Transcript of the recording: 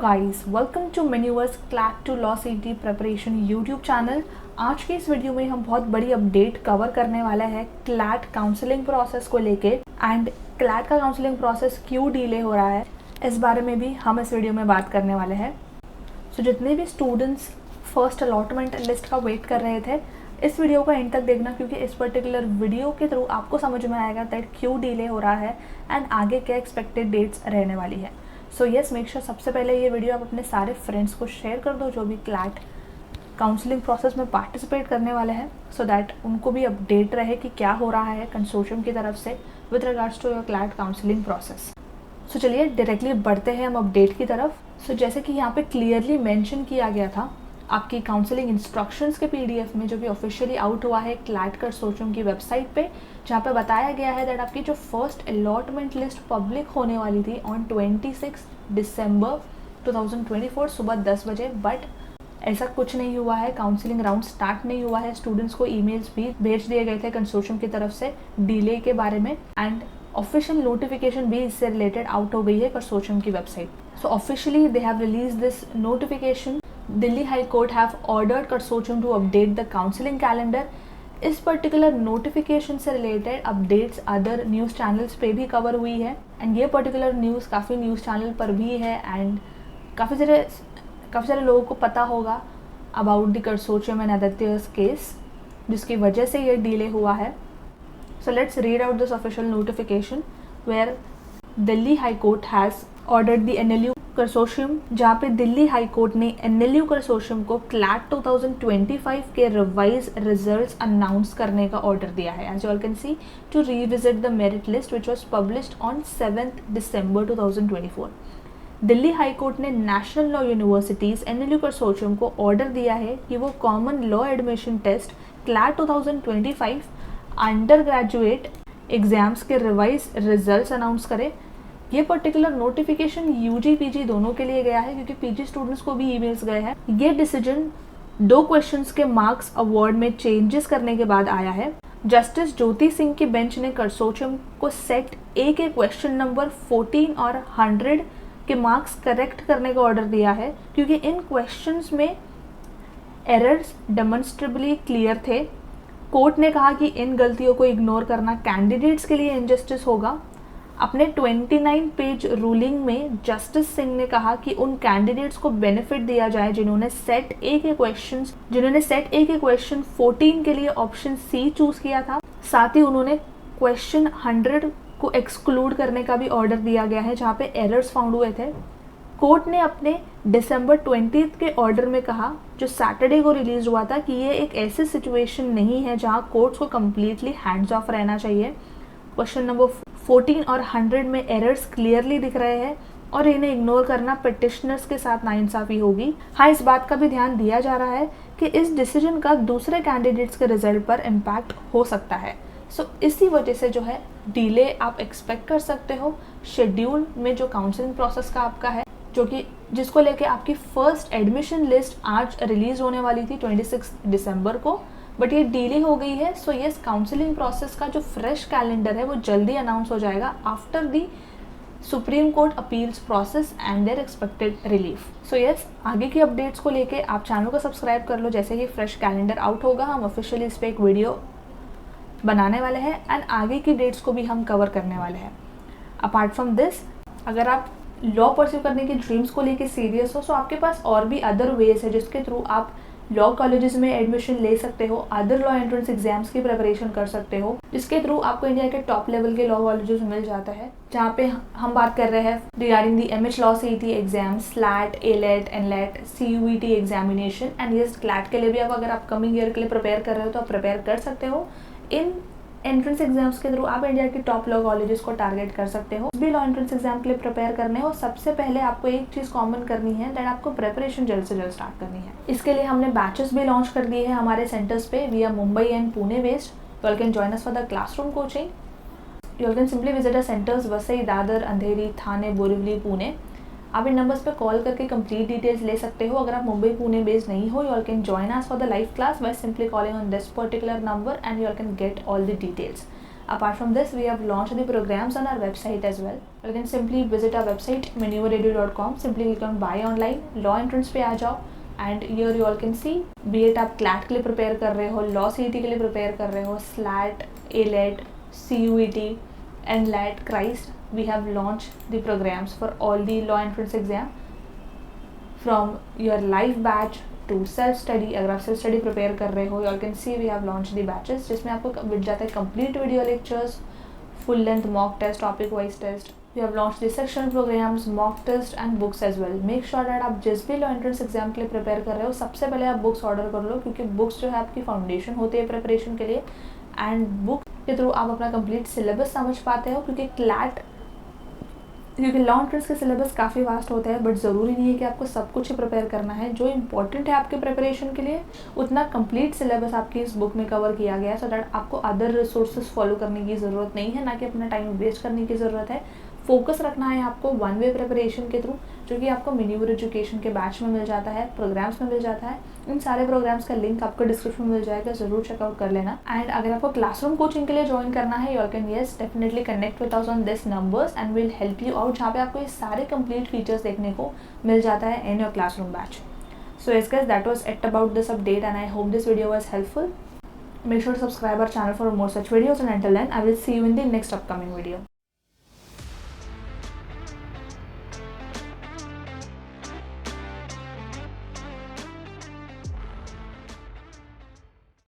Guys, welcome to Manuverse CLAT to law CET preparation YouTube channel. आज के इस video में हम बहुत बड़ी अपडेट कवर करने वाला है क्लैट काउंसलिंग प्रोसेस को लेके एंड क्लैट का काउंसलिंग प्रोसेस क्यों डिले हो रहा है, इस बारे में भी हम इस वीडियो में बात करने वाले हैं। सो जितने भी स्टूडेंट्स फर्स्ट अलॉटमेंट लिस्ट का वेट कर रहे थे, इस वीडियो को एंड तक देखना, क्योंकि इस पर्टिकुलर वीडियो के थ्रू आपको समझ में आएगा दैट क्यों डिले हो रहा है एंड आगे क्या एक्सपेक्टेड डेट्स रहने वाली है। सो यस, मेक श्योर सबसे पहले ये वीडियो आप अपने सारे फ्रेंड्स को शेयर कर दो जो भी क्लैट काउंसलिंग प्रोसेस में पार्टिसिपेट करने वाले हैं, सो दैट उनको भी अपडेट रहे कि क्या हो रहा है कंसोर्शियम की तरफ से with regards to your CLAT counselling process. So चलिए डायरेक्टली बढ़ते हैं हम अपडेट की तरफ। सो जैसे कि यहाँ पे क्लियरली मेंशन किया गया था आपकी काउंसलिंग इंस्ट्रक्शंस के पीडीएफ में, जो भी ऑफिशियली आउट हुआ है क्लैट कंसोर्शियम की वेबसाइट पे, जहाँ पे बताया गया है दैट आपकी जो फर्स्ट अलॉटमेंट लिस्ट पब्लिक होने वाली थी ऑन 26 दिसंबर 2024 सुबह 10 बजे, बट ऐसा कुछ नहीं हुआ है। काउंसलिंग राउंड स्टार्ट नहीं हुआ है। स्टूडेंट्स को ईमेल्स भी भेज दिए गए थे कंसोर्शियम की तरफ से डिले के बारे में, एंड ऑफिशियल नोटिफिकेशन भी इससे रिलेटेड आउट हो गई है कंसोर्शियम की website. So officially they have release this notification. Delhi high court have ordered consortium to update the counselling calendar. इस पर्टिकुलर नोटिफिकेशन से related updates other news channels पे भी कवर हुई है, एंड ये पर्टिकुलर न्यूज़ काफ़ी न्यूज़ चैनल पर भी है, एंड काफ़ी सारे लोगों को पता होगा about the consortium and Aditya's case, जिसकी वजह से ये डिले हुआ है। So let's read out this official notification where Delhi high court has ordered the NLU consortium, जहाँ पे दिल्ली हाई कोर्ट ने एनएलयू कंसोर्शियम को क्लैट 2025 के रिवाइज रिजल्ट्स अनाउंस करने का ऑर्डर दिया है, as you all can see, to revisit the merit list which was published on 7 दिसंबर 2024। दिल्ली हाई कोर्ट ने national law universities NLU consortium को ऑर्डर दिया है कि वो common law admission test CLAT 2025 undergraduate exams के रिवाइज रिजल्ट्स अनाउंस करे। ये पर्टिकुलर नोटिफिकेशन यूजी पीजी दोनों के लिए गया है, क्योंकि पीजी स्टूडेंट्स को भी ईमेल्स गए हैं। ये डिसीजन 2 क्वेश्चंस के मार्क्स अवार्ड में चेंजेस करने के बाद आया है। जस्टिस ज्योति सिंह की बेंच ने कंसोर्शियम को सेट ए के क्वेश्चन नंबर 14 और 100 के मार्क्स करेक्ट करने का ऑर्डर दिया है, क्योंकि इन क्वेश्चंस में एरर्स डेमोन्स्ट्रेबली क्लियर थे। कोर्ट ने कहा कि इन गलतियों को इग्नोर करना कैंडिडेट्स के लिए इनजस्टिस होगा। अपने 29 पेज रूलिंग में जस्टिस सिंह ने कहा कि उन कैंडिडेट्स को बेनिफिट दिया जाए जिन्होंने सेट ए के क्वेश्चन 14 के लिए ऑप्शन सी चूज किया था। साथ ही उन्होंने क्वेश्चन 100 को एक्सक्लूड करने का भी ऑर्डर दिया गया है, जहाँ पे एरर्स फाउंड हुए थे। कोर्ट ने अपने दिसंबर 20 के ऑर्डर में कहा, जो सैटरडे को रिलीज हुआ था, कि ये एक ऐसी सिचुएशन नहीं है जहाँ कोर्ट्स को कम्प्लीटली हैंड्स ऑफ रहना चाहिए। क्वेश्चन नंबर 14 और 100 में एरर्स क्लियरली दिख रहे हैं और इन्हें इग्नोर करना पिटिशनर्स के साथ नाइंसाफ़ी होगी। हाँ, इस बात का भी ध्यान दिया जा रहा है कि इस डिसीजन का दूसरे कैंडिडेट्स के रिजल्ट पर इम्पैक्ट हो सकता है। सो इसी वजह से जो है डिले आप एक्सपेक्ट कर सकते हो शेड्यूल में, जो काउंसलिंग प्रोसेस का आपका है, जो कि जिसको लेके आपकी फर्स्ट एडमिशन लिस्ट आज रिलीज होने वाली थी 26 दिसंबर को, बट ये डिले हो गई है। सो यस, काउंसलिंग प्रोसेस का जो फ्रेश कैलेंडर है वो जल्दी अनाउंस हो जाएगा after the Supreme Court appeals process and their expected relief. So yes, आगे की अपडेट्स को लेके आप चैनल को सब्सक्राइब कर लो। जैसे ही फ्रेश कैलेंडर आउट होगा, हम ऑफिशियली इस पर एक वीडियो बनाने वाले हैं एंड आगे की डेट्स को भी हम कवर करने वाले हैं। अपार्ट फ्रॉम दिस, अगर आप लॉ परस्यू करने के ड्रीम्स को लेके सीरियस हो, सो आपके पास और भी अदर वेज है जिसके थ्रू आप लॉ कॉलेजेस में एडमिशन ले सकते हो, अदर लॉ एंट्रेंस एग्जाम्स की प्रिपरेशन कर सकते हो, जिसके थ्रू आपको इंडिया के टॉप लेवल के लॉ कॉलेजेस मिल जाता है। जहाँ पे हम बात कर रहे हैं regarding the MH law CET exam, SLAT, AILET, NLAT, CUET examination, and yes CLAT के लिए भी अब अगर आप कमिंग ईयर के लिए प्रिपेयर कर रहे हो तो आप प्रिपेयर कर सकते हो। इन एंट्रेंस एग्जाम्स के थ्रू आप इंडिया के टॉप लॉ कॉलेजेस को टारगेट कर सकते हो। भी लॉ एंट्रेंस एग्जाम के लिए प्रिपेयर करने हो, सबसे पहले आपको एक चीज़ कॉमन करनी है, दैट आपको प्रिपरेशन जल्द से जल्द स्टार्ट करनी है। इसके लिए हमने बैचेस भी लॉन्च कर दिए हैं हमारे सेंटर्स पे, we are Mumbai and Pune based. You can join us for the classroom coaching. You can simply visit a centres Vasai, Dadar, Andheri, Thane, Borivali, Pune. आप इन नंबर्स पे कॉल करके कंप्लीट डिटेल्स ले सकते हो। अगर आप मुंबई पुणे बेस्ड नहीं हो, you can join us for the live class by simply calling on this particular number and you can get all the details. Apart from this, we have launched the programs on our website as well. You can simply visit our website maneuveredu.com, simply click on buy online, law entrance पे आ जाओ and here you all can see, be at आप CLAT के लिए prepare कर रहे हो, law CET के लिए प्रिपेयर कर रहे हो, slate, AILET, CUET, NLAT, CRIST, we have launched the programs for all the law entrance exam from your live batch to self study. अगर आप सेल्फ स्टडी प्रिपेयर कर रहे हो, you all can see we have launched the batches जिसमें आपको मिल जाता है complete video lectures, full length mock test, topic wise test. We have launched the sectional programs, mock test and books as well. Make sure that आप जिस भी law entrance exam के लिए prepare कर रहे हो, सबसे पहले आप बुक्स ऑर्डर कर लो, क्योंकि बुक्स जो है आपकी फाउंडेशन होती है प्रिपरेशन के लिए एंड बुक के थ्रू आप अपना कंप्लीट सिलेबस समझ पाते हो, क्योंकि लॉ एंट्रेंस के सिलेबस काफ़ी वास्ट होता है, बट ज़रूरी नहीं है कि आपको सब कुछ ही प्रिपेयर करना है। जो इंपॉर्टेंट है आपके प्रिपरेशन के लिए, उतना कंप्लीट सिलेबस आपकी इस बुक में कवर किया गया है, सो दैट आपको अदर रिसोर्सेज फॉलो करने की ज़रूरत नहीं है, ना कि अपना टाइम वेस्ट करने की ज़रूरत है। फोकस रखना है आपको वन वे प्रिपरेशन के थ्रू, जो कि आपको मैन्यूवर एजुकेशन के बैच में मिल जाता है, प्रोग्राम्स में मिल जाता है। इन सारे प्रोग्राम्स का लिंक आपको डिस्क्रिप्शन में मिल जाएगा, ज़रूर चेकआउट कर लेना। एंड अगर आपको क्लासरूम कोचिंग के लिए ज्वाइन करना है, you can yes definitely connect with us on this numbers and will help you out, जहाँ पे आपको ये सारे कंप्लीट फीचर्स देखने को मिल जाता है in your classroom batch. So yes guys, that was it about this update and I hope this video was helpful. Make sure to subscribe our channel for more such videos, and until then I will see you in the next upcoming video.